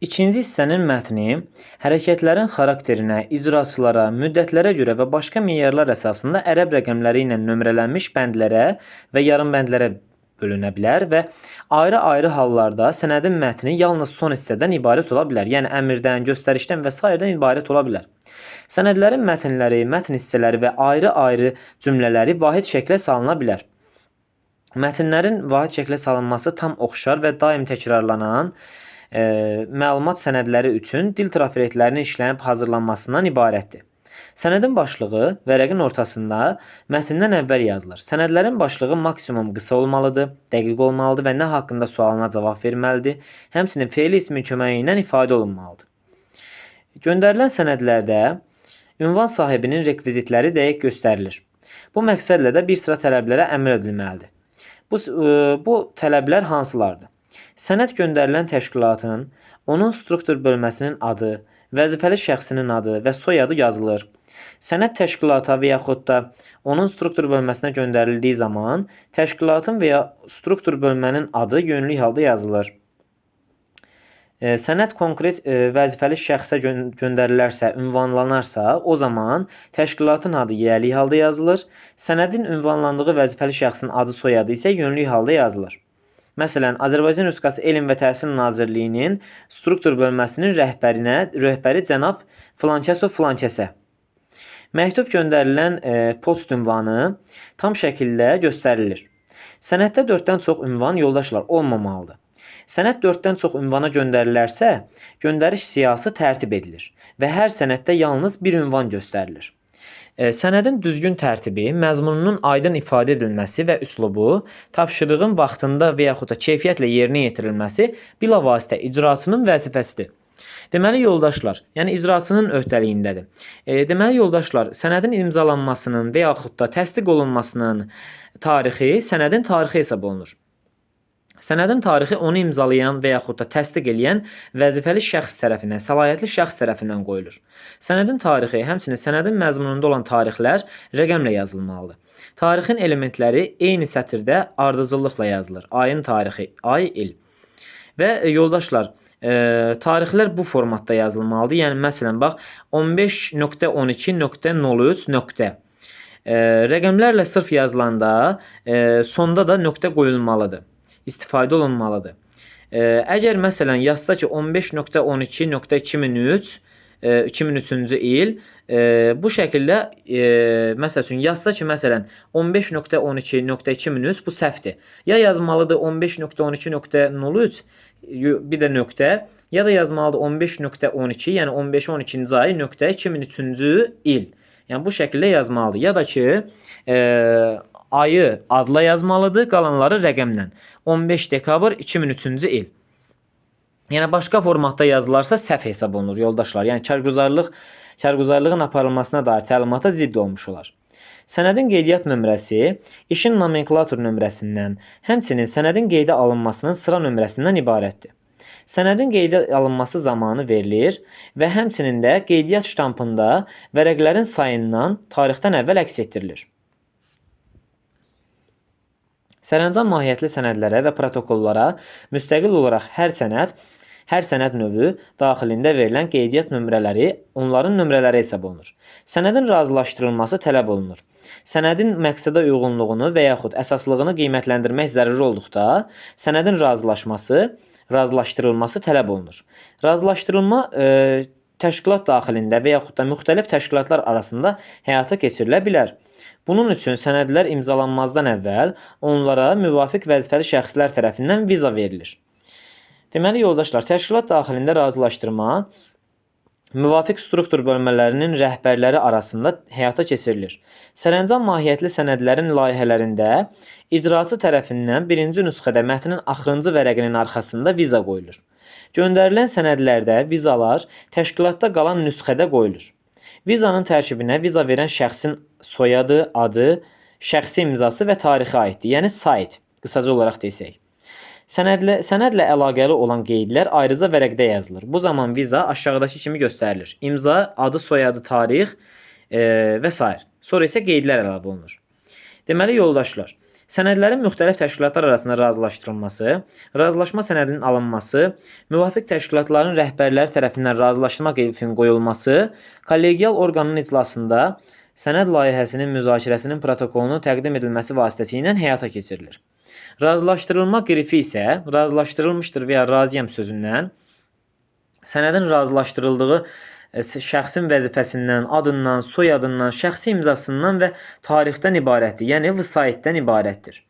İkinci hissənin mətni hərəkətlərin xarakterinə, icraçılara, müddətlərə görə və başqa meyarlar əsasında ərəb rəqəmləri ilə nömrələnmiş bəndlərə və yarımbəndlərə bölünə bilər və ayrı-ayrı hallarda sənədin mətni yalnız son hissədən ibarət ola bilər. Yəni əmrdən, göstərişdən və sairədən ibarət ola bilər. Sənədlərin mətnləri, mətn hissələri və ayrı-ayrı cümlələri vahid şəklə salına bilər. Mətnlərin vahid şəklə salınması tam oxşar və daim təkrarlanan məlumat sənədləri üçün dil trafaretlərinin işlənib hazırlanmasından ibarətdir. Sənədin başlığı vərəqin ortasında mətndən əvvəl yazılır. Sənədlərin başlığı maksimum qısa olmalıdır, dəqiq olmalıdır və nə haqqında sualına cavab verməlidir. Həmçinin fe'li ismin köməyi ilə ifadə olunmalıdır. Göndərilən sənədlərdə ünvan sahibinin rekvizitləri dəqiq göstərilir. Bu məqsədlə də bir sıra tələblərə əməl edilməlidir. Bu tələblər hansılardır? Sənəd göndərilən təşkilatın, onun struktur bölməsinin adı, vəzifəli şəxsinin adı və soyadı yazılır. Sənəd təşkilata və yaxud da onun struktur bölməsinə göndərildiyi zaman təşkilatın və ya struktur bölmənin adı yönlü halda yazılır. Sənəd konkret vəzifəli şəxsə göndərilərsə, ünvanlanarsa, o zaman təşkilatın adı yiyəli halda yazılır. Sənədin ünvanlandığı vəzifəli şəxsin adı, soyadı isə yönlü halda yazılır. Məsələn, Azərbaycan Respublikası Elm və Təhsil Nazirliyinin struktur bölməsinin rəhbəri cənab filankəs filankəsə. Məktub göndərilən post ünvanı tam şəkildə göstərilir. Sənəddə 4-dən çox ünvan yoldaşlar olmamalıdır. Sənəd 4-dən çox ünvana göndərilərsə, göndəriş siyahısı tərtib edilir və hər sənəddə yalnız bir ünvan göstərilir. Sənədin düzgün tərtibi, məzmununun aydın ifadə edilməsi və üslubu, tapşırığın vaxtında və yaxud da keyfiyyətlə yerinə yetirilməsi bilavasitə icraçının vəzifəsidir. Deməli, yoldaşlar, yəni icraçının öhdəliyindədir. Deməli, yoldaşlar, sənədin imzalanmasının və yaxud da təsdiq olunmasının tarixi sənədin tarixi hesab olunur. Sənədin tarixi onu imzalayan və yaxud da təsdiq edən vəzifəli şəxs tərəfindən, səlahiyyətli şəxs tərəfindən qoyulur. Sənədin tarixi, həmçinin sənədin məzmununda olan tarixlər rəqəmlə yazılmalıdır. Tarixin elementləri eyni sətirdə ardıcıllıqla yazılır. Ayın tarixi, ay, il. Və yoldaşlar, tarixlər bu formatda yazılmalıdır. Yəni, məsələn, bax, 15.12.03. Rəqəmlərlə sırf yazılanda sonda da nöqtə qoyulmalıdır. İstifadə olunmalıdır. Əgər məsələn yazsa ki 15.12.2003-cü il bu şəkildə məsəl üçün yazsa ki məsələn 15.12.2003 bu səhvdir. Ya yazmalıdır 15.12.03 bir də nöqtə, ya da yazmalıdır 15.12, yəni 15-12-ci ay nöqtə 2003-cü il. Yəni bu şəkildə yazmalıdır. Ya da ki ayı adla yazmalıdır, qalanları rəqəmlə. 15 dekabr 2003-cü il. Yəni, başqa formatda yazılarsa səhv hesab olunur, yoldaşlar. Yəni, kərgüzarlığın aparılmasına dair təlimata zidd olmuş olar. Sənədin qeydiyyat nömrəsi işin nomenklator nömrəsindən, həmçinin sənədin qeydə alınmasının sıra nömrəsindən ibarətdir. Sənədin qeydə alınması zamanı verilir və həmçinin də qeydiyyat ştampında vərəqlərin sayından tarixdən əvvəl əks etdirilir. Sərəncam mahiyyətli sənədlərə və protokollara müstəqil olaraq hər sənəd növü daxilində verilən qeydiyyat nömrələri onların nömrələri hesab olunur. Sənədin razılaşdırılması tələb olunur. Sənədin məqsədə uyğunluğunu və yaxud əsaslığını qiymətləndirmək zəruri olduqda sənədin razılaşdırılması tələb olunur. Razılaşdırılma təşkilat daxilində və yaxud da müxtəlif təşkilatlar arasında həyata keçirilə bilər. Bunun üçün sənədlər imzalanmazdan əvvəl onlara müvafiq vəzifəli şəxslər tərəfindən viza verilir. Deməli, yoldaşlar, təşkilat daxilində razılaşdırma müvafiq struktur bölmələrinin rəhbərləri arasında həyata keçirilir. Sərəncam mahiyyətli sənədlərin layihələrində icraçı tərəfindən birinci nüsxədə mətnin axırıncı vərəqinin arxasında viza qoyulur. Göndərilən sənədlərdə vizalar təşkilatda qalan nüsxədə qoyulur. Vizanın tərkibinə viza verən şəxsin soyadı, adı, şəxsi imzası və tarixi aiddir. Yəni, sait, qısaca olaraq desək. Sənədlə əlaqəli olan qeydlər ayrıca vərəqdə yazılır. Bu zaman viza aşağıdakı kimi göstərilir. İmza, adı, soyadı, tarix və s. Sonra isə qeydlər əlavə olunur. Deməli, yoldaşlar, Sənədlərin müxtəlif təşkilatlar arasında razılaşdırılması, razılaşma sənədinin alınması, müvafiq təşkilatların rəhbərləri tərəfindən razılaşma qeydinin qoyulması, kollegial orqanın iclasında sənəd layihəsinin müzakirəsinin protokolunun təqdim edilməsi vasitəsilə həyata keçirilir. Razılaşdırılma qrifi isə razılaşdırılmışdır və ya razıyam sözündən sənədin razılaşdırıldığı şəxsin vəzifəsindən, adından, soyadından, şəxsi imzasından və tarixdən ibarətdir. Yəni vəsaitdən ibarətdir.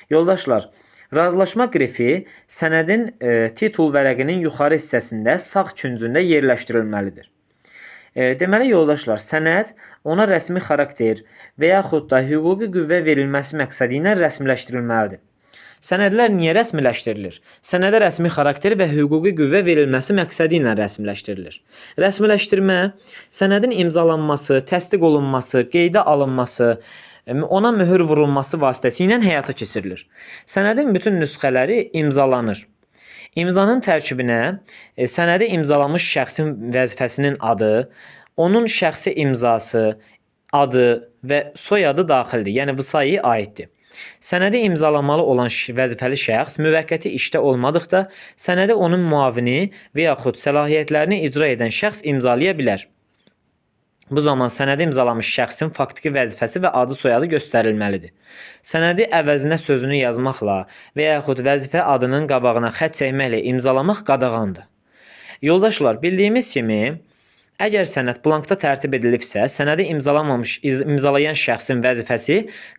Yoldaşlar, razılaşma qrifi sənədin titul vərəqinin yuxarı hissəsində sağ küncündə yerləşdirilməlidir. Deməli yoldaşlar, sənəd ona rəsmi xarakter və yaxud da hüquqi qüvvə verilməsi məqsədi ilə rəsmiləşdirilməlidir. Sənədlər niyə rəsmiləşdirilir? Sənədə rəsmi xarakter və hüquqi qüvvə verilməsi məqsədi ilə rəsmiləşdirilir. Rəsmiləşdirmə, sənədin imzalanması, təsdiq olunması, qeydə alınması, ona möhür vurulması vasitəsilə həyata keçirilir. Sənədin bütün nüsxələri imzalanır. İmzanın tərkibinə sənədi imzalamış şəxsin vəzifəsinin adı, onun şəxsi imzası, adı və soyadı daxildir. Yəni vəsai aiddir. Sənədi imzalamalı olan vəzifəli şəxs müvəqqəti işdə olmadıqda sənədi onun müavini və yaxud səlahiyyətlərini icra edən şəxs imzalaya bilər. Bu zaman sənədi imzalamış şəxsin faktiki vəzifəsi və adı soyadı göstərilməlidir. Sənədi əvəzinə sözünü yazmaqla və yaxud vəzifə adının qabağına xətt çəkməklə imzalamaq qadağandır. Yoldaşlar, bildiyimiz kimi əgər sənəd blankda tərtib edilibsə, sənədi imzalayan şəxsin vəzifəsi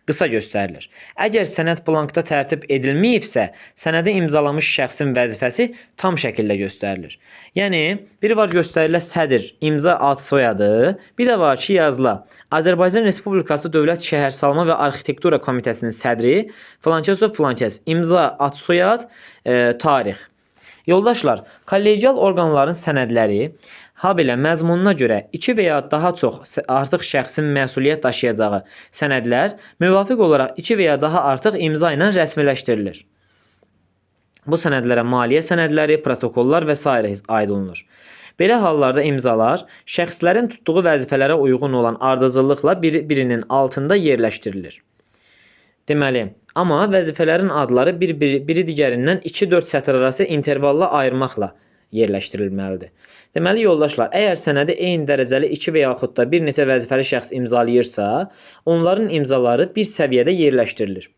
qısa göstərilir. Əgər sənəd blankda tərtib edilməyibsə, sənədi imzalamış şəxsin vəzifəsi tam şəkildə göstərilir. Yəni, biri var göstərilə sədr, imza, ad, soyadı, bir də var ki, yazıla Azərbaycan Respublikası Dövlət Şəhərsalma və Arxitektura Komitəsinin sədri, filankəs, filankəs, imza, ad, soyad, tarix. Yoldaşlar, kollegial orqanların sənədləri habelə məzmununa görə 2 və ya daha çox artıq şəxsin məsuliyyət daşıyacağı sənədlər müvafiq olaraq 2 və ya daha artıq imza ilə rəsmiləşdirilir. Bu sənədlərə maliyyə sənədləri, protokollar və s. aid olunur. Belə hallarda imzalar şəxslərin tutduğu vəzifələrə uyğun olan ardıcıllıqla birinin altında yerləşdirilir. Deməli, amma vəzifələrin adları biri digərindən 2-4 sətr arası intervalla ayırmaqla yerləşdirilməlidir. Deməli, yoldaşlar, əgər sənədi eyni dərəcəli 2 və yaxud da bir neçə vəzifəli şəxs imzalayırsa, onların imzaları bir səviyyədə yerləşdirilir.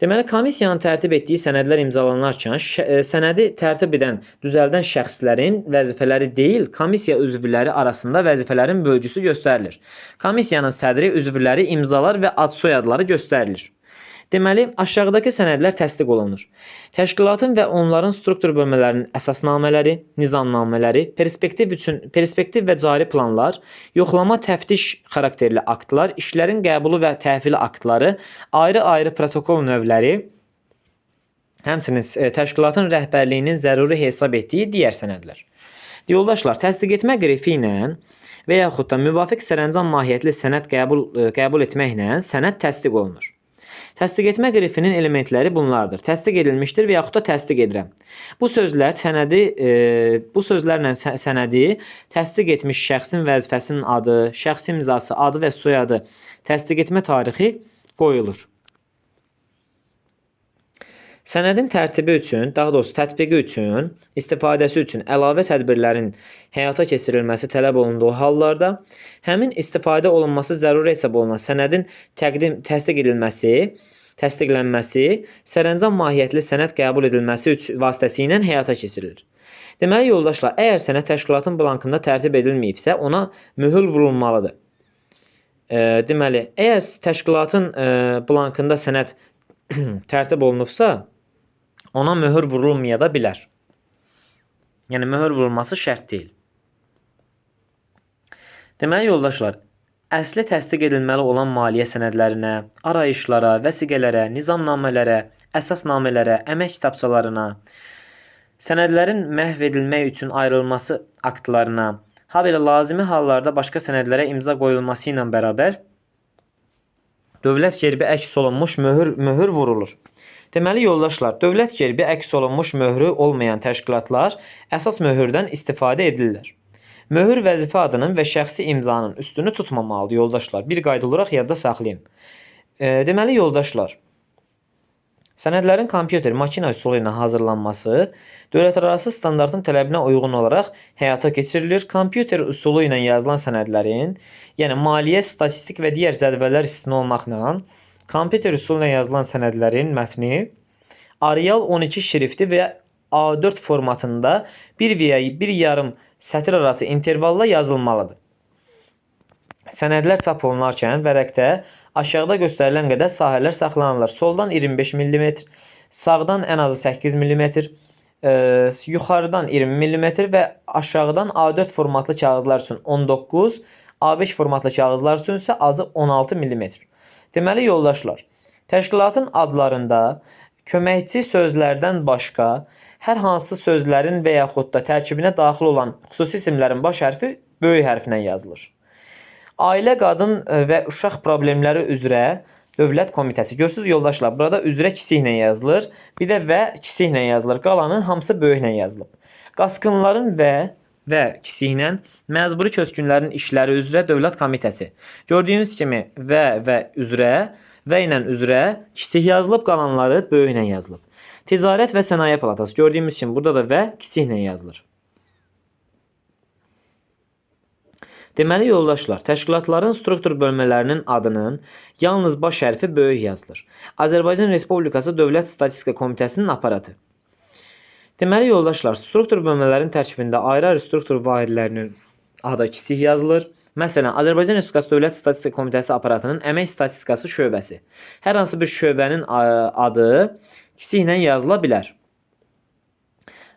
Deməli, komissiyanın tərtib etdiyi sənədlər imzalanarkən sənədi tərtib edən, düzəldən şəxslərin vəzifələri deyil, komissiya üzvləri arasında vəzifələrin bölgüsü göstərilir. Komissiyanın sədri, üzvləri, imzalar və ad soyadları göstərilir. Deməli, aşağıdakı sənədlər təsdiq olunur. Təşkilatın və onların struktur bölmələrinin əsasnamələri, nizamnamələri, perspektiv və cari planlar, yoxlama təftiş xarakterli aktlar, işlərin qəbulu və təhvili aktları, ayrı-ayrı protokol növləri, həmçinin təşkilatın rəhbərliyinin zəruri hesab etdiyi digər sənədlər. Yoldaşlar, təsdiq etmə qrifi ilə və yaxud da müvafiq sərəncam mahiyyətli sənəd qəbul etməklə sənəd təsdiq olunur. Təsdiq etmə qrifinin elementləri bunlardır. Təsdiq edilmişdir və yaxud da təsdiq edirəm. Bu sözlərlə sənədi təsdiq etmiş şəxsin vəzifəsinin adı, şəxsi imzası, adı və soyadı, təsdiq etmə tarixi qoyulur. Sənədin tərtibi üçün, daha doğrusu tətbiqi üçün, istifadəsi üçün əlavə tədbirlərin həyata keçirilməsi tələb olunduğu hallarda, həmin istifadə olunması zəruri hesab olunan sənədin təsdiqlənməsi, sərəncam mahiyyətli sənəd qəbul edilməsi vasitəsilə həyata keçirilir. Deməli, yoldaşlar, əgər sənəd təşkilatın blankında tərtib edilməyibsə, ona möhür vurulmalıdır. Deməli, əgər təşkilatın blankında sənəd tərtib olunubsa, ona möhür vurulmaya da bilər. Yəni, möhür vurulması şərt deyil. Deməli, yoldaşlar, əsli təsdiq edilməli olan maliyyə sənədlərinə, arayışlara, vəsiqələrə, nizamnamələrə, əsasnamələrə, əmək kitabçalarına, sənədlərin məhv edilmək üçün ayrılması aktlarına, habelə lazımi hallarda başqa sənədlərə imza qoyulması ilə bərabər dövlət gerbi əks olunmuş möhür vurulur. Deməli, yoldaşlar, dövlət gerbi əks olunmuş möhrü olmayan təşkilatlar əsas möhürdən istifadə edirlər. Möhür vəzifə adının və şəxsi imzanın üstünü tutmamalıdır, yoldaşlar. Bir qayda olaraq yadda saxlayın. Deməli, yoldaşlar, Sənədlərin kompüter, makina üsulu ilə hazırlanması dövlətlərarası standartın tələbinə uyğun olaraq həyata keçirilir. Kompüter üsulu ilə yazılan sənədlərin, yəni maliyyə, statistik və digər cədvəllər istisna olmaqla, kompüter üsulu ilə yazılan sənədlərin mətni Arial 12 şrifti və A4 formatında bir və ya bir yarım sətir arası intervalla yazılmalıdır. Sənədlər çap olunarkən vərəqdə aşağıda göstərilən qədər sahələr saxlanılır. Soldan 25 mm, sağdan ən azı 8 mm, yuxarıdan 20 mm və aşağıdan A4 formatlı kağızlar üçün 19, A5 formatlı kağızlar üçün isə azı 16 mm. Deməli yoldaşlar, təşkilatın adlarında köməkçi sözlərdən başqa hər hansı sözlərin və yaxud da tərkibinə daxil olan xüsusi isimlərin baş hərfi böyük hərflə yazılır. Ailə, qadın və uşaq problemləri üzrə Dövlət Komitəsi. Görürsünüz yoldaşlar, burada üzrə kiçiklə yazılır. Bir də və kiçiklə yazılır. Qalanı hamısı böyüklə yazılıb. Qaçqınların və kiçiklə məcburi köçkünlərin işləri üzrə Dövlət Komitəsi. Gördüyünüz kimi və üzrə, və ilə üzrə kiçik yazılıb, qalanları böyüklə yazılıb. Ticarət və Sənaye Palatası. Gördüyümüz kimi burada da və kiçiklə yazılır. Deməli yoldaşlar, təşkilatların struktur bölmələrinin adının yalnız baş hərfi böyük yazılır. Azərbaycan Respublikası Dövlət Statistika Komitəsinin aparatı. Deməli yoldaşlar, struktur bölmələrin tərkibində ayrı-ayrı struktur vahidlərinin adı kiçik yazılır. Məsələn, Azərbaycan Respublikası Dövlət Statistika Komitəsi aparatının əmək statistikası şöbəsi. Hər hansı bir şöbənin adı kiçiklə yazıla bilər.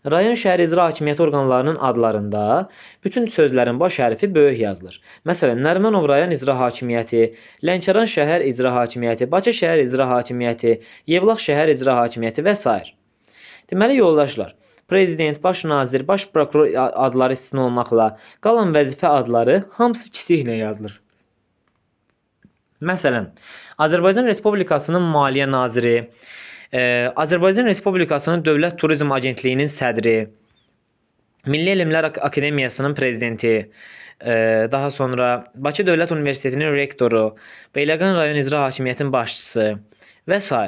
Rayon şəhər icra hakimiyyəti orqanlarının adlarında bütün sözlərin baş hərfi böyük yazılır. Məsələn, Nərimanov rayon icra hakimiyyəti, Lənkəran şəhər icra hakimiyyəti, Bakı şəhər icra hakimiyyəti, Yevlax şəhər icra hakimiyyəti və s. Deməli yoldaşlar, prezident, baş nazir, baş prokuror adları istisna olmaqla qalan vəzifə adları hamısı kiçiklə yazılır. Məsələn, Azərbaycan Respublikasının Maliyyə naziri, Azərbaycan Respublikasının Dövlət Turizm Agentliyinin sədri, Milli Elmlər Akademiyasının prezidenti, daha sonra Bakı Dövlət Universitetinin rektoru, Beyləqan rayon icra hakimiyyətinin başçısı və s.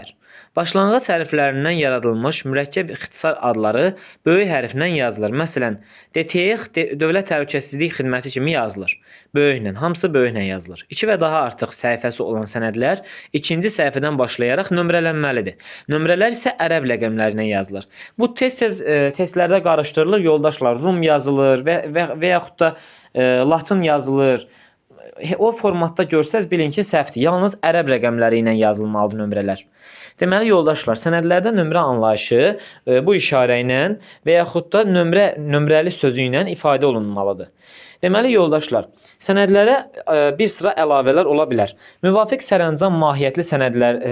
Başlanğıc hərflərindən yaradılmış mürəkkəb ixtisar adları böyük hərflə yazılır. Məsələn, DTX Dövlət Təhlükəsizlik Xidməti kimi yazılır. Böyüklə, hamısı böyüklə yazılır. 2 və daha artıq səhifəsi olan sənədlər ikinci səhifədən başlayaraq nömrələnməlidir. Nömrələr isə ərəb ləqəmlərinə yazılır. Bu testlərdə qarışdırılır. Yoldaşlar, Rum yazılır və yaxud da Latın yazılır. O formatda görsəz bilin ki, səhvdir. Yalnız ərəb rəqəmləri ilə yazılmalıdır nömrələr. Deməli yoldaşlar, sənədlərdə nömrə anlayışı bu işarə ilə və yaxud da nömrəli sözü ilə ifadə olunmalıdır. Deməli yoldaşlar, sənədlərə bir sıra əlavələr ola bilər. Müvafiq sərəncam mahiyyətli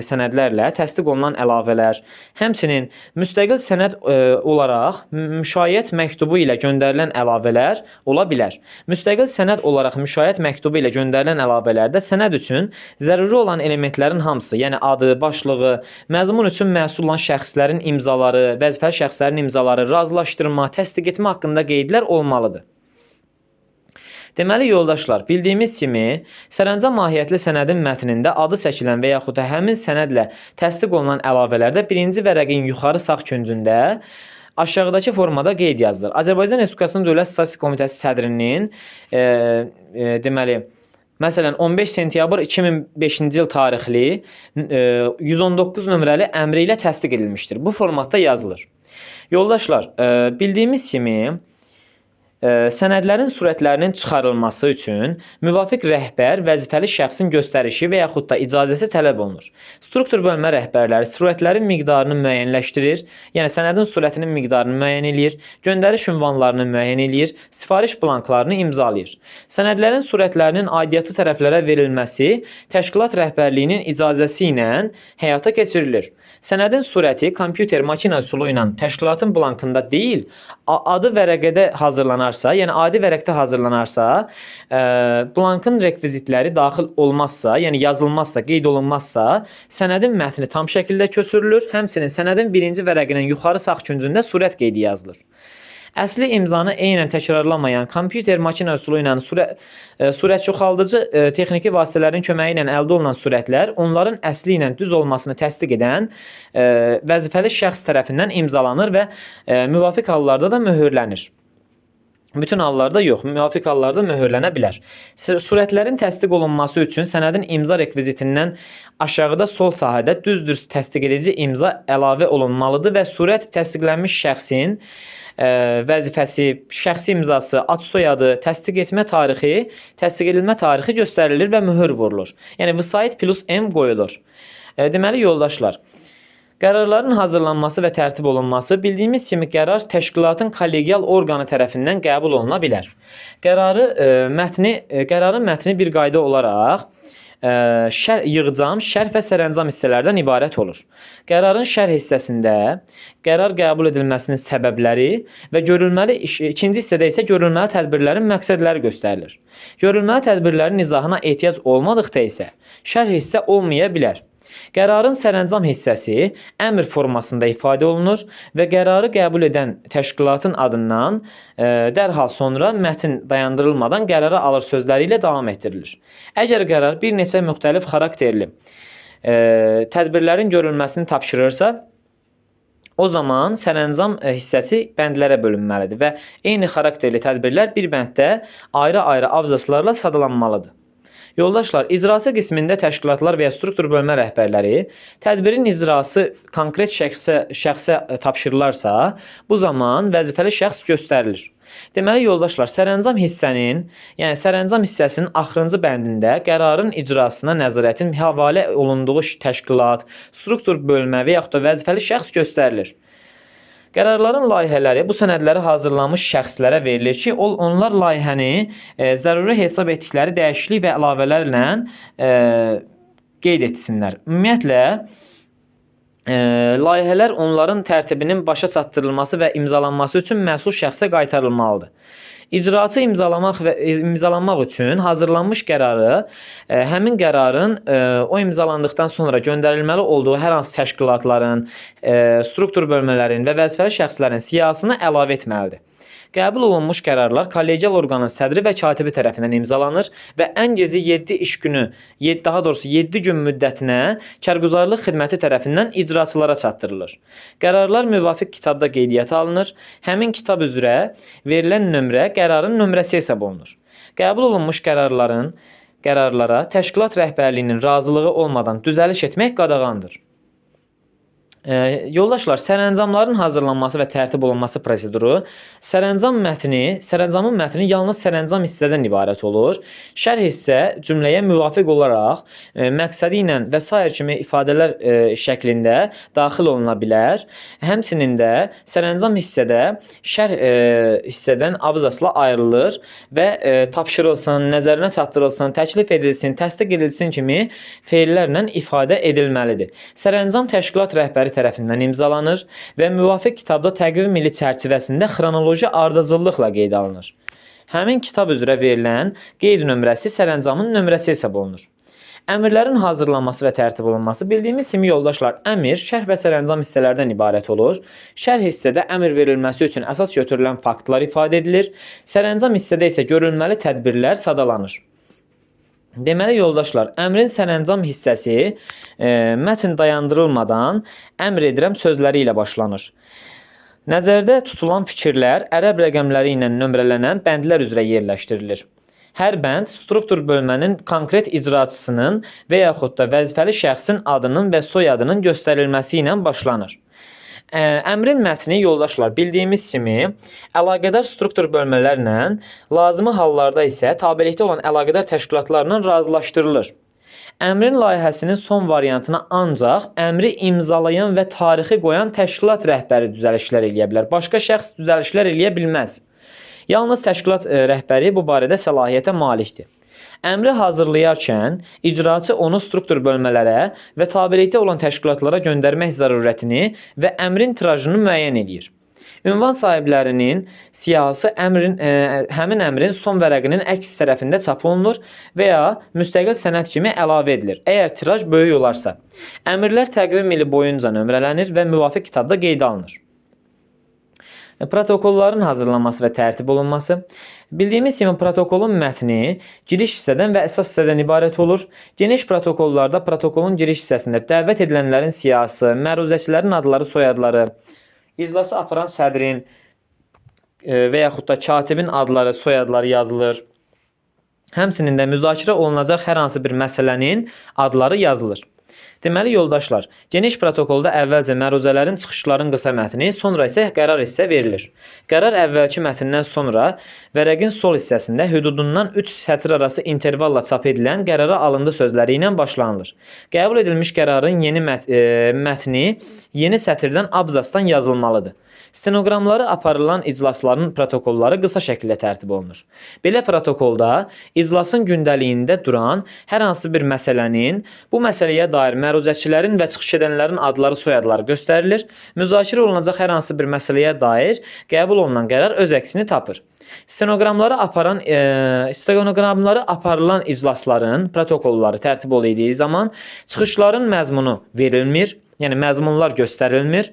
sənədlərlə təsdiq olunan əlavələr, həmçinin müstəqil sənəd olaraq müşayiət məktubu ilə göndərilən əlavələr ola bilər. Müstəqil sənəd olaraq müşayiət məktubu ilə göndərilən əlavələrdə sənəd üçün zəruri olan elementlərin hamısı, yəni adı, başlığı, məzmun üçün məsul olan şəxslərin imzaları, vəzifəli şəxslərin imzaları, razılaşdırma, təsdiq etmə haqqında qeydlər olmalıdır. Deməli yoldaşlar, bildiyimiz kimi sərəncam mahiyyətli sənədin mətnində adı çəkilən və yaxud da həmin sənədlə təsdiq olunan əlavələrdə birinci vərəqin yuxarı sağ küncündə aşağıdakı formada qeyd yazılır. Azərbaycan Respublikasının Dövlət Statistika Komitəsi sədrinin məsələn 15 sentyabr 2005-ci il tarixli 119 nömrəli əmri ilə təsdiq edilmişdir. Bu formatda yazılır. Yoldaşlar, bildiyimiz kimi sənədlərin surətlərinin çıxarılması üçün müvafiq rəhbər vəzifəli şəxsin göstərişi və yaxud da icazəsi tələb olunur. Struktur bölmə rəhbərləri surətlərin miqdarını müəyyənləşdirir, yəni sənədin surətinin miqdarını müəyyən edir, göndəriş ünvanlarını müəyyən edir, sifariş blanklarını imzalayır. Sənədlərin surətlərinin aidiyyatı tərəflərə verilməsi təşkilat rəhbərliyinin icazəsi ilə həyata keçirilir. Sənədin surəti kompüter makina üsulu ilə təşkilatın blankında deyil, adı vərəqədə hazırlanarsa, yəni adi vərəqdə hazırlanarsa, blankın rekvizitləri daxil olmazsa, yəni yazılmazsa, qeyd olunmazsa, sənədin mətni tam şəkildə köçürülür. Həmçinin sənədin birinci vərəqinin yuxarı sağ küncündə surət qeydi yazılır. Əsli imzanı eynən təkrarlamayan kompüter makina üsulu ilə sürət çoxaldıcı texniki vasitələrin köməyi ilə əldə olunan sürətlər onların əsli ilə düz olmasını təsdiq edən vəzifəli şəxs tərəfindən imzalanır və müvafiq hallarda da möhürlənir. Bütün hallarda yox, müvafiq hallarda möhürlənə bilər. Surətlərin təsdiq olunması üçün sənədin imza rekvizitindən aşağıda sol sahədə düzdür təsdiq edici imza əlavə olunmalıdır və surət təsdiqlənmiş şəxsin vəzifəsi, şəxsi imzası, ad soyadı, təsdiq etmə tarixi, təsdiq edilmə tarixi göstərilir və möhür vurulur. Yəni vəsait plus M qoyulur. Deməli yoldaşlar, qərarların hazırlanması və tərtib olunması bildiyimiz kimi qərar təşkilatın kollegial orqanı tərəfindən qəbul oluna bilər. Qərarın mətni bir qayda olaraq yığcam, şərh və sərəncam hissələrdən ibarət olur. Qərarın şərh hissəsində qərar qəbul edilməsinin səbəbləri və görülməli ikinci hissədə isə görülməli tədbirlərin məqsədləri göstərilir. Görülməli tədbirlərin izahına ehtiyac olmadıqda isə şərh hissə olmaya bilər. Qərarın sərəncam hissəsi əmr formasında ifadə olunur və qərarı qəbul edən təşkilatın adından dərhal sonra mətn dayandırılmadan qərara alır sözləri ilə davam etdirilir. Əgər qərar bir neçə müxtəlif xarakterli tədbirlərin görülməsini tapşırırsa, o zaman sərəncam hissəsi bəndlərə bölünməlidir və eyni xarakterli tədbirlər bir bənddə ayrı-ayrı abzaslarla sadalanmalıdır. Yoldaşlar, icrası qismində təşkilatlar və ya struktur bölmə rəhbərləri tədbirin icrası konkret şəxsə tapşırılarsa, bu zaman vəzifəli şəxs göstərilir. Deməli yoldaşlar, sərəncam hissəsinin axırıncı bəndində qərarın icrasına nəzarətin həvalə olunduğu təşkilat, struktur bölmə və yaxud da vəzifəli şəxs göstərilir. Qərarların layihələri bu sənədləri hazırlanmış şəxslərə verilir ki, onlar layihəni zəruri hesab etdikləri dəyişiklik və əlavələrlə qeyd etsinlər. Ümumiyyətlə, layihələr onların tərtibinin başa çatdırılması və imzalanması üçün məsul şəxsə qaytarılmalıdır. İcraçı imzalanmaq üçün hazırlanmış qərarı həmin qərarın o imzalandıqdan sonra göndərilməli olduğu hər hansı təşkilatların, struktur bölmələrin və vəzifəli şəxslərin siyahısına əlavə etməlidir. Qəbul olunmuş qərarlar kollegial orqanın sədri və katibi tərəfindən imzalanır və ən gecə 7 iş günü, daha doğrusu 7 gün müddətinə kərgüzarlıq xidməti tərəfindən icraçılara çatdırılır. Qərarlar müvafiq kitabda qeydiyyata alınır. Həmin kitab üzrə verilən nömrə qərarın nömrəsi hesab olunur. Qəbul olunmuş qərarlara təşkilat rəhbərliyinin razılığı olmadan düzəliş etmək qadağandır. Yoldaşlar, sərəncamların hazırlanması və tərtib olunması proseduru sərəncamın mətni yalnız sərəncam hissədən ibarət olur. Şərh hissə cümləyə müvafiq olaraq məqsədi ilə və sair kimi ifadələr şəklində daxil oluna bilər. Həmçinin də sərəncam hissədə şərh hissədən abzasla ayrılır və tapşırılsın, nəzərinə çatdırılsın, təklif edilsin, təsdiq edilsin kimi feillərlə ifadə edilməlidir. Sərəncam təşkilat rəhbəri tərəfindən imzalanır və müvafiq kitabda təqvim ili çərçivəsində xronoloji ardıcıllıqla qeyd alınır. Həmin kitab üzrə verilən qeyd nömrəsi sərəncamın nömrəsi hesab olunur. Əmrlərin hazırlanması və tərtib olunması bildiyimiz kimi yoldaşlar, əmr, şərh və sərəncam hissələrdən ibarət olur. Şərh hissədə əmr verilməsi üçün əsas götürülən faktlar ifadə edilir. Sərəncam hissədə isə görülməli tədbirlər sadalanır. Deməli yoldaşlar, əmrin sərəncam hissəsi mətn dayandırılmadan əmr edirəm sözləri ilə başlanır. Nəzərdə tutulan fikirlər ərəb rəqəmləri ilə nömrələnən bəndlər üzrə yerləşdirilir. Hər bənd struktur bölmənin konkret icraçısının və yaxud da vəzifəli şəxsin adının və soyadının göstərilməsi ilə başlanır. Əmrin mətni yoldaşlar bildiyimiz kimi əlaqədar struktur bölmələrlə, lazımi hallarda isə tabelikdə olan əlaqədar təşkilatlarla razılaşdırılır. Əmrin layihəsinin son variantına ancaq əmri imzalayan və tarixi qoyan təşkilat rəhbəri düzəlişlər eləyə bilər. Başqa şəxs düzəlişlər eləyə bilməz. Yalnız təşkilat rəhbəri bu barədə səlahiyyətə malikdir. Əmri hazırlayarkən icraçı onu struktur bölmələrə və tabelikdə olan təşkilatlara göndərmək zərurətini və əmrin tirajını müəyyən edir. Ünvan sahiblərinin siyahısı həmin əmrin son vərəqinin əks tərəfində çap olunur və ya müstəqil sənəd kimi əlavə edilir, əgər tiraj böyük olarsa. Əmrlər təqvim ili boyunca nömrələnir və müvafiq kitabda qeydə alınır. Protokolların hazırlanması və tərtib olunması. Bildiyimiz kimi protokolun mətni giriş hissədən və əsas hissədən ibarət olur. Geniş protokollarda protokolun giriş hissəsində dəvət edilənlərin siyahısı, məruzəçilərin adları, soyadları, iclası aparan sədrin və yaxud da katibin adları, soyadları yazılır. Həmçinin də müzakirə olunacaq hər hansı bir məsələnin adları yazılır. Deməli yoldaşlar, geniş protokolda əvvəlcə məruzələrin, çıxışların qısa mətni, sonra isə qərar hissə verilir. Qərar əvvəlki mətndən sonra vərəqin sol hissəsində hüdudundan 3 sətr arası intervalla çap edilən qərara alındı sözləri ilə başlanılır. Qəbul edilmiş qərarın yeni mətni yeni sətirdən abzasdan yazılmalıdır. Stenoqramları aparılan iclasların protokolları qısa şəkildə tərtib olunur. Belə protokolda iclasın gündəliyində duran hər hansı bir məsələnin, bu məsələyə dair məruzəçilərin və çıxış edənlərin adları, soyadları göstərilir. Müzakirə olunacaq hər hansı bir məsələyə dair qəbul olunan qərar öz əksini tapır. Stenoqramları aparılan iclasların protokolları tərtib olunduğu zaman çıxışların məzmunu verilmir, yəni məzmunlar göstərilmir.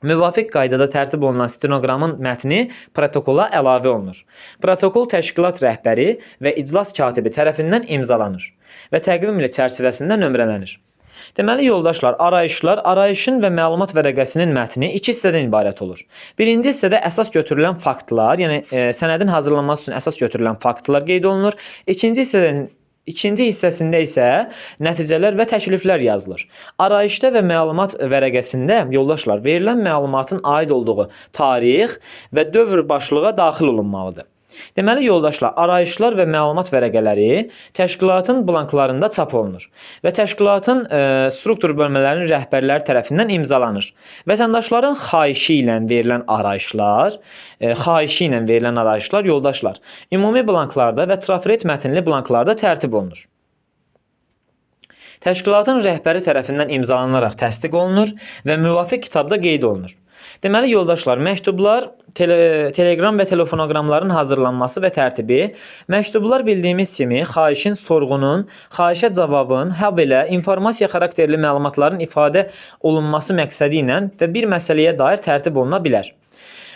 Müvafiq qaydada tərtib olunan stenoqramın mətni protokola əlavə olunur. Protokol təşkilat rəhbəri və iclas katibi tərəfindən imzalanır və təqvim ili çərçivəsində nömrələnir. Deməli yoldaşlar, arayışın və məlumat vərəqəsinin mətni 2 hissədən ibarət olur. Birinci hissədə əsas götürülən faktlar, yəni sənədin hazırlanması üçün əsas götürülən faktlar qeyd olunur. İkinci hissəsində isə nəticələr və təkliflər yazılır. Arayışda və məlumat vərəqəsində yoldaşlar verilən məlumatın aid olduğu tarix və dövr başlığa daxil olunmalıdır. Deməli yoldaşlar, arayışlar və məlumat vərəqələri təşkilatın blanklarında çap olunur və təşkilatın struktur bölmələrinin rəhbərləri tərəfindən imzalanır. Vətəndaşların xahişi ilə verilən arayışlar yoldaşlar ümumi blanklarda və trafaret mətnli blanklarda tərtib olunur. Təşkilatın rəhbəri tərəfindən imzalanaraq təsdiq olunur və müvafiq kitabda qeyd olunur. Deməli yoldaşlar, məktublar, telegram və telefonoqramların hazırlanması və tərtibi, məktublar bildiyimiz kimi xahişin, sorğunun, xahişə cavabın, habelə informasiya xarakterli məlumatların ifadə olunması məqsədi ilə və bir məsələyə dair tərtib oluna bilər.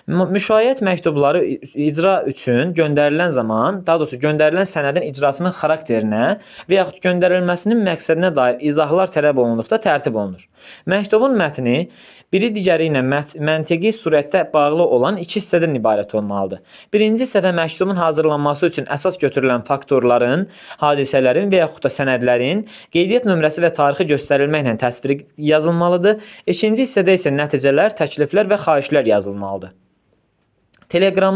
Müşayiət məktubları icra üçün göndərilən zaman, daha doğrusu göndərilən sənədin icrasının xarakterinə və yaxud göndərilməsinin məqsədinə dair izahlar tələb olunduqda tərtib olunur. Məktubun mətni biri digəri ilə məntiqi surətdə bağlı olan 2 hissədən ibarət olmalıdır. Birinci hissədə məktubun hazırlanması üçün əsas götürülən faktorların, hadisələrin və yaxud da sənədlərin qeydiyyat nömrəsi və tarixi göstərilməklə təsviri yazılmalıdır. İkinci hissədə isə nəticələr, təkliflər və xahişlər yazılmalıdır. Teleqraf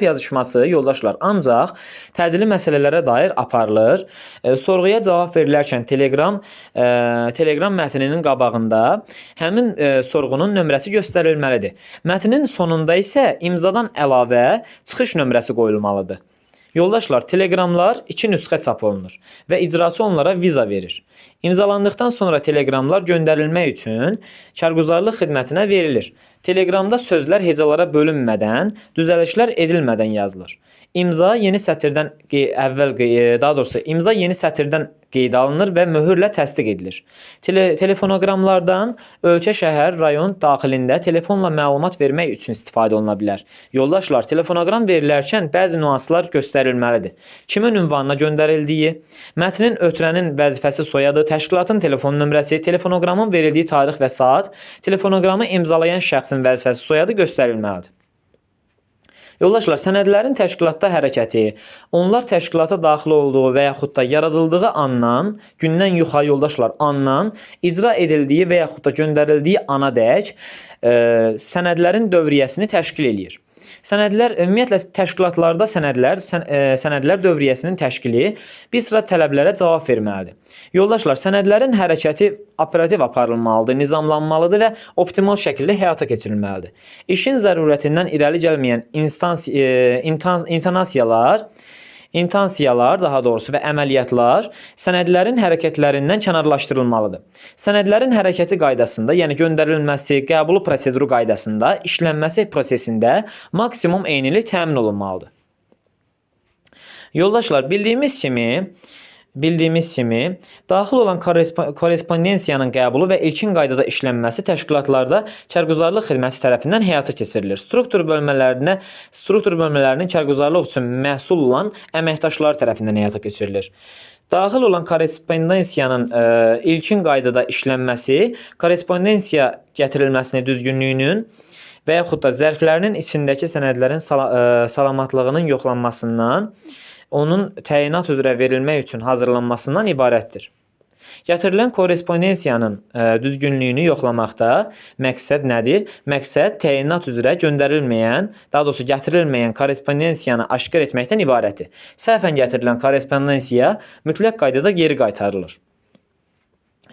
yazışması yoldaşlar ancaq təcili məsələlərə dair aparılır. Sorğuya cavab verilərkən teleqram mətninin qabağında həmin sorğunun nömrəsi göstərilməlidir. Mətnin sonunda isə imzadan əlavə çıxış nömrəsi qoyulmalıdır. Yoldaşlar, teleqramlar 2 nüsxə çap olunur və icraçı onlara viza verir. İmzalandıqdan sonra teleqramlar göndərilmək üçün karguzarlıq xidmətinə verilir. Teleqramda sözlər hecalara bölünmədən, düzəlişlər edilmədən yazılır. İmza yeni sətirdən qeyd alınır və möhürlə təsdiq edilir. Telefonoqramlardan ölkə, şəhər, rayon daxilində telefonla məlumat vermək üçün istifadə oluna bilər. Yoldaşlar, telefonoqram verilərkən bəzi nüanslar göstərilməlidir. Kimin ünvanına göndərildiyi, mətnin ötürənin vəzifəsi, soyadı, təşkilatın telefon nömrəsi, telefonoqramın verildiyi tarix və saat, telefonoqramı imzalayan şəxsin vəzifəsi, soyadı göstərilməlidir. Yoldaşlar, sənədlərin təşkilatda hərəkəti, onlar təşkilata daxil olduğu və yaxud da yaradıldığı andan, gündən yuxarı yoldaşlar, andan icra edildiyi və yaxud da göndərildiyi anadək sənədlərin dövriyyəsini təşkil edir. Sənədlər, ümumiyyətlə təşkilatlarda sənədlər dövriyyəsinin təşkili bir sıra tələblərə cavab verməlidir. Yoldaşlar, sənədlərin hərəkəti operativ aparılmalıdır, nizamlanmalıdır və optimal şəkildə həyata keçirilməlidir. İşin zərurətindən irəli gəlməyən İnstansiyalar daha doğrusu və əməliyyatlar sənədlərin hərəkətlərindən kənarlaşdırılmalıdır. Sənədlərin hərəkəti qaydasında, yəni göndərilməsi, qəbulu proseduru qaydasında, işlənməsi prosesində maksimum eynilik təmin olunmalıdır. Yoldaşlar, bildiyimiz kimi Bildiyimiz kimi, daxil olan korrespondensiyanın qəbulu və ilkin qaydada işlənməsi təşkilatlarda kərküzarlıq xidməti tərəfindən həyata keçirilir. Struktur bölmələrinin kərküzarlıq üçün məsul olan əməkdaşları tərəfindən həyata keçirilir. Daxil olan korrespondensiyanın ilkin qaydada işlənməsi, korrespondensiya gətirilməsini düzgünlüyünün və yaxud da zərflərinin içindəki sənədlərin salamatlığının yoxlanmasından, onun təyinat üzrə verilmək üçün hazırlanmasından ibarətdir. Gətirilən korrespondensiyanın düzgünlüyünü yoxlamaqda məqsəd nədir? Məqsəd təyinat üzrə göndərilməyən, daha doğrusu gətirilməyən korrespondensiyanı aşkar etməkdən ibarətdir. Səhvən gətirilən korrespondensiya mütləq qaydada geri qaytarılır.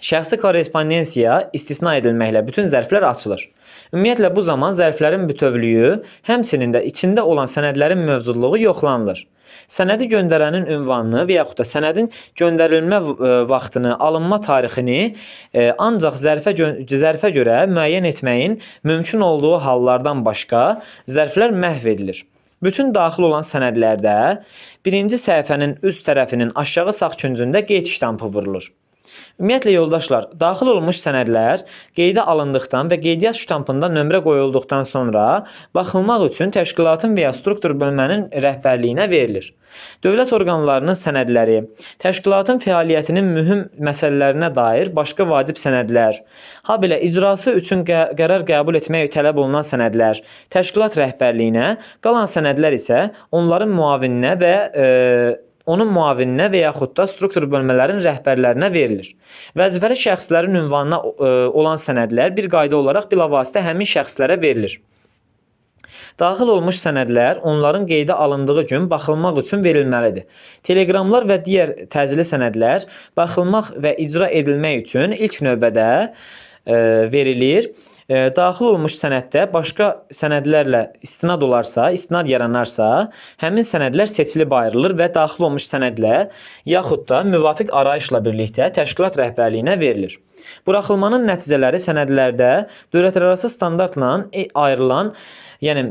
Şəxsi korrespondensiya istisna edilməklə bütün zərflər açılır. Ümumiyyətlə bu zaman zərflərin bütövlüyü, həmçinin də içində olan sənədlərin mövcudluğu yoxlanılır. Sənədi göndərənin ünvanını və yaxud da sənədin göndərilmə vaxtını, alınma tarixini ancaq zərfə görə müəyyən etməyin mümkün olduğu hallardan başqa zərflər məhv edilir. Bütün daxil olan sənədlərdə birinci səhifənin üst tərəfinin aşağı sağ küncündə qeyd ştampı vurulur. Ümumiyyətlə yoldaşlar, daxil olmuş sənədlər qeydə alındıqdan və qeydiyyat ştampında nömrə qoyulduqdan sonra baxılmaq üçün təşkilatın və ya struktur bölmənin rəhbərliyinə verilir. Dövlət orqanlarının sənədləri, təşkilatın fəaliyyətinin mühüm məsələlərinə dair başqa vacib sənədlər, habelə icrası üçün qərar qəbul etmək tələb olunan sənədlər, təşkilat rəhbərliyinə, qalan sənədlər isə onların müavininə və onun müavininə və yaxud da struktur bölmələrin rəhbərlərinə verilir. Vəzifəli şəxslərin ünvanına olan sənədlər bir qayda olaraq bilavasitə həmin şəxslərə verilir. Daxil olmuş sənədlər onların qeydə alındığı gün baxılmaq üçün verilməlidir. Teleqramlar və digər təcili sənədlər baxılmaq və icra edilmək üçün ilk növbədə verilir. Daxil olmuş sənəddə başqa sənədlərlə istinad olarsa, istinad yaranarsa, həmin sənədlər seçilib ayrılır və daxil olmuş sənədlə yaxud da müvafiq arayışla birlikdə təşkilat rəhbərliyinə verilir. Buraxılmanın nəticələri sənədlərdə dövlətlərarası standartla ayrılan, yəni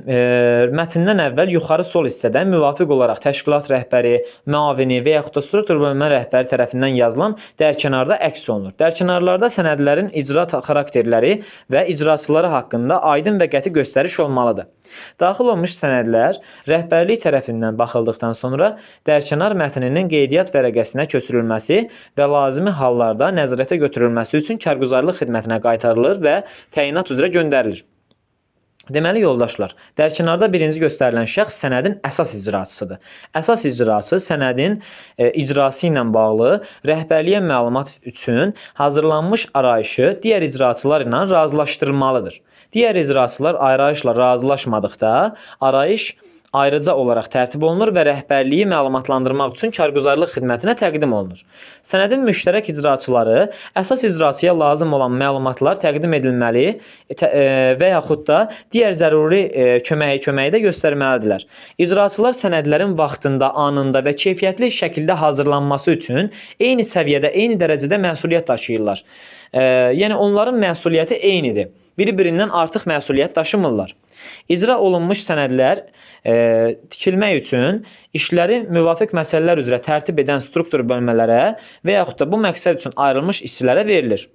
mətndən əvvəl yuxarı sol hissədə müvafiq olaraq təşkilat rəhbəri, müavini və yaxud da struktur bölmə rəhbəri tərəfindən yazılan dərkənarda əks olunur. Dərkənarlarda sənədlərin icra xarakterləri və icraçıları haqqında aydın və qəti göstəriş olmalıdır. Daxil olmuş sənədlər rəhbərlik tərəfindən baxıldıqdan sonra dərkənar mətninin qeydiyyat vərəqəsinə köçürülməsi və lazımi hallarda nəzarətə götürülməsi üçün kərküzarlıq xidmətinə qaytarılır və təyinat üzrə göndərilir. Deməli yoldaşlar, dərkənarda birinci göstərilən şəxs sənədin əsas icraçısıdır. Əsas icraçı sənədin icrası ilə bağlı rəhbərliyə məlumat üçün hazırlanmış arayışı digər icraçılar ilə razılaşdırılmalıdır. Digər icraçılar arayışla razılaşmadıqda arayış ayrıca olaraq tərtib olunur və rəhbərliyi məlumatlandırmaq üçün kərküzarlıq xidmətinə təqdim olunur. Sənədin müştərək icraçıları əsas icraçıya lazım olan məlumatlar təqdim edilməli və yaxud da digər zəruri köməyi də göstərməlidirlər. İcraçılar sənədlərin vaxtında, anında və keyfiyyətli şəkildə hazırlanması üçün eyni səviyyədə, eyni dərəcədə məsuliyyət daşıyırlar. Yəni onların məsuliyyəti eynidir. Bir-birindən artıq məsuliyyət daşımırlar. İcra olunmuş sənədlər tikilmək üçün işləri müvafiq məsələlər üzrə tərtib edən struktur bölmələrə və yaxud da bu məqsəd üçün ayrılmış işçilərə verilir.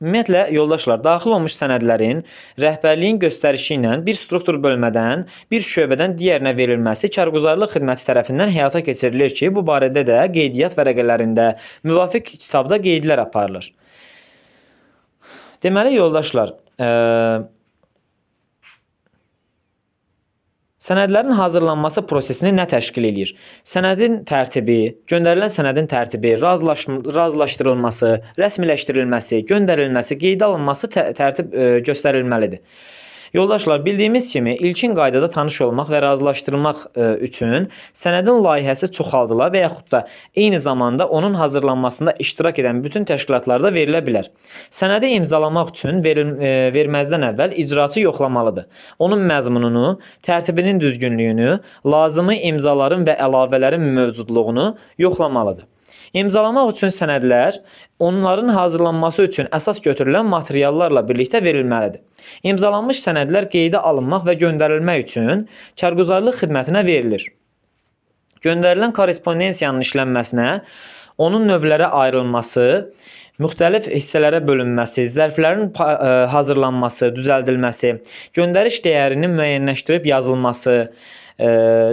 Ümumiyyətlə, yoldaşlar, daxil olmuş sənədlərin rəhbərliyin göstərişi ilə bir struktur bölmədən, bir şöbədən digərinə verilməsi kərküzarlıq xidməti tərəfindən həyata keçirilir ki, bu barədə də qeydiyyat vərəqələrində, müvafiq kitabda qeydlər aparılır. Deməli, yoldaşlar, sənədlərin hazırlanması prosesini nə təşkil edir? Sənədin tərtibi, göndərilən sənədin tərtibi, razılaşdırılması, rəsmiləşdirilməsi, göndərilməsi, qeydə alınması tərtib göstərilməlidir. Yoldaşlar, bildiyimiz kimi ilkin qaydada tanış olmaq və razılaşdırmaq üçün sənədin layihəsi çoxaldıla və yaxud da eyni zamanda onun hazırlanmasında iştirak edən bütün təşkilatlarda verilə bilər. Sənədi imzalamaq üçün verməzdən əvvəl icraçı yoxlamalıdır. Onun məzmununu, tərtibinin düzgünlüyünü, lazımi imzaların və əlavələrin mövcudluğunu yoxlamalıdır. İmzalamaq üçün sənədlər onların hazırlanması üçün əsas götürülən materiallarla birlikdə verilməlidir. İmzalanmış sənədlər qeydə alınmaq və göndərilmək üçün kərküzarlıq xidmətinə verilir. Göndərilən korrespondensiyanın işlənməsinə, onun növlərə ayrılması, müxtəlif hissələrə bölünməsi, zərflərin hazırlanması, düzəldilməsi, göndəriş dəyərinin müəyyənləşdirib yazılması,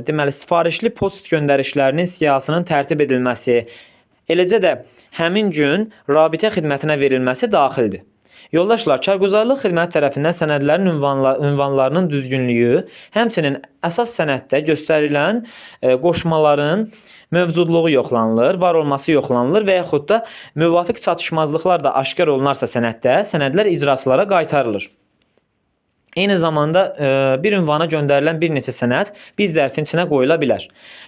deməli, sifarişli poçt göndərişlərinin siyahısının tərtib edilməsi, eləcə də həmin gün rabitə xidmətinə verilməsi daxildir. Yoldaşlar, karguzarlıq xidməti tərəfindən sənədlərin ünvanlarının düzgünlüyü, həmçinin əsas sənəddə göstərilən qoşmaların mövcudluğu yoxlanılır, var olması yoxlanılır və yaxud da müvafiq çatışmazlıqlar da aşkar olunarsa sənəddə, sənədlər icraçılara qaytarılır. Eyni zamanda bir ünvana göndərilən bir neçə sənəd bir zərfin içinə qoyula bilər.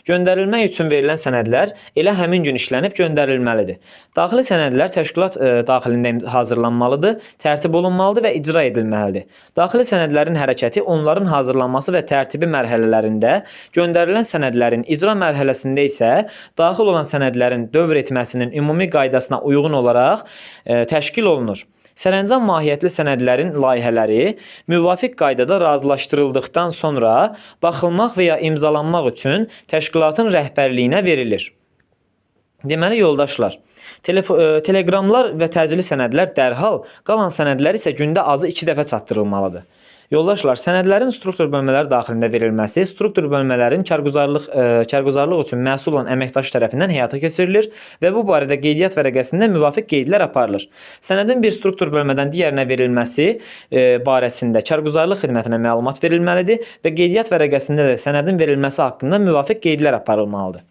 Göndərilmək üçün verilən sənədlər elə həmin gün işlənib göndərilməlidir. Daxili sənədlər təşkilat daxilində hazırlanmalıdır, tərtib olunmalıdır və icra edilməlidir. Daxili sənədlərin hərəkəti onların hazırlanması və tərtibi mərhələlərində, göndərilən sənədlərin icra mərhələsində isə daxil olan sənədlərin dövr etməsinin ümumi qaydasına uyğun olaraq təşkil olunur. Sərəncam mahiyyətli sənədlərin layihələri müvafiq qaydada razılaşdırıldıqdan sonra baxılmaq və ya imzalanmaq üçün təşkilatın rəhbərliyinə verilir. Deməli, yoldaşlar, teleqramlar və təcili sənədlər dərhal, qalan sənədlər isə gündə azı 2 dəfə çatdırılmalıdır. Yoldaşlar, sənədlərin struktur bölmələri daxilində verilməsi, struktur bölmələrin karguzarlıq üçün məsul olan əməkdaş tərəfindən həyata keçirilir və bu barədə qeydiyyat vərəqəsində müvafiq qeydlər aparılır. Sənədin bir struktur bölmədən digərinə verilməsi barəsində karguzarlıq xidmətinə məlumat verilməlidir və qeydiyyat vərəqəsində də sənədin verilməsi haqqında müvafiq qeydlər aparılmalıdır.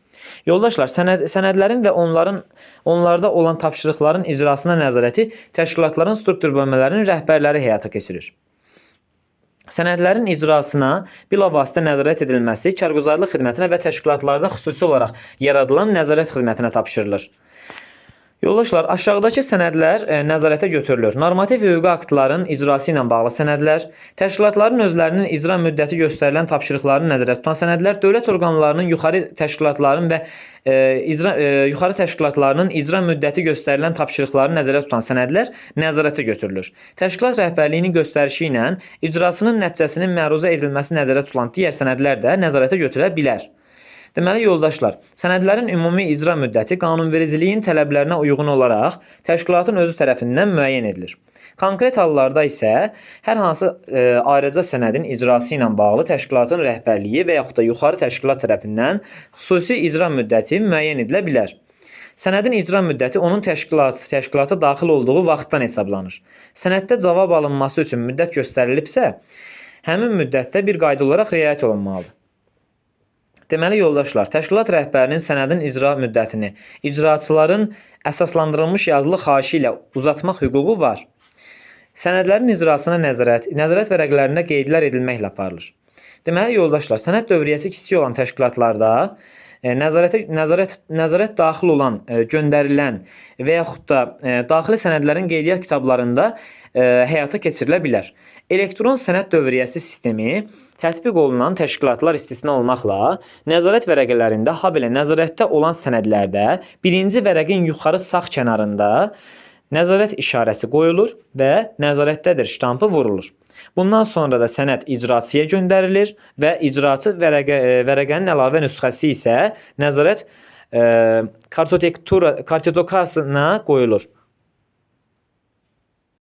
Yoldaşlar, sənədlərin və onlarda olan tapşırıqların icrasına nəzarəti təşkilatların struktur bölmələrinin rəhbərləri həyata keçirir. Sənədlərin icrasına bilavasitə nəzarət edilməsi karguzarlıq xidmətinə və təşkilatlarda xüsusi olaraq yaradılan nəzarət xidmətinə tapşırılır. Yoldaşlar, aşağıdakı sənədlər nəzarətə götürülür. Normativ hüquqi aktların icrası ilə bağlı sənədlər, təşkilatların özlərinin icra müddəti göstərilən tapşırıqlarını nəzərdə tutan sənədlər, dövlət orqanlarının yuxarı təşkilatlarının icra müddəti göstərilən tapşırıqlarını nəzərdə tutan sənədlər nəzarətə götürülür. Təşkilat rəhbərliyinin göstərişi ilə icrasının nəticəsinin məruzə edilməsi nəzərdə tutulan digər sənədlər də nəzarətə götürülə bilər. Deməli, yoldaşlar, sənədlərin ümumi icra müddəti qanunvericiliyin tələblərinə uyğun olaraq təşkilatın özü tərəfindən müəyyən edilir. Konkret hallarda isə hər hansı ayrıca sənədin icrası ilə bağlı təşkilatın rəhbərliyi və yaxud da yuxarı təşkilat tərəfindən xüsusi icra müddəti müəyyən edilə bilər. Sənədin icra müddəti onun təşkilata daxil olduğu vaxtdan hesablanır. Sənəddə cavab alınması üçün müddət göstərilibsə, həmin müddətdə bir qayda olaraq riayət olunmalıdır. Deməli, yoldaşlar, təşkilat rəhbərinin sənədin icra müddətini icraçıların əsaslandırılmış yazılı xahişi ilə uzatmaq hüququ var. Sənədlərin icrasına nəzarət vərəqlərində qeydlər edilməklə aparılır. Deməli, yoldaşlar, sənəd dövriyyəsi kiçik olan təşkilatlarda nəzarət daxil olan, göndərilən və yaxud da daxili sənədlərin qeydiyyat kitablarında həyata keçirilə bilər. Elektron sənəd dövriyyəsi sistemi tətbiq olunan təşkilatlar istisna olmaqla nəzarət vərəqələrində, habelə nəzarətdə olan sənədlərdə birinci vərəqin yuxarı sağ kənarında nəzarət işarəsi qoyulur və nəzarətdədir ştampı vurulur. Bundan sonra da sənəd icraçıya göndərilir və icraçı vərəqənin əlavə nüsxəsi isə nəzarət kartotəkasına qoyulur.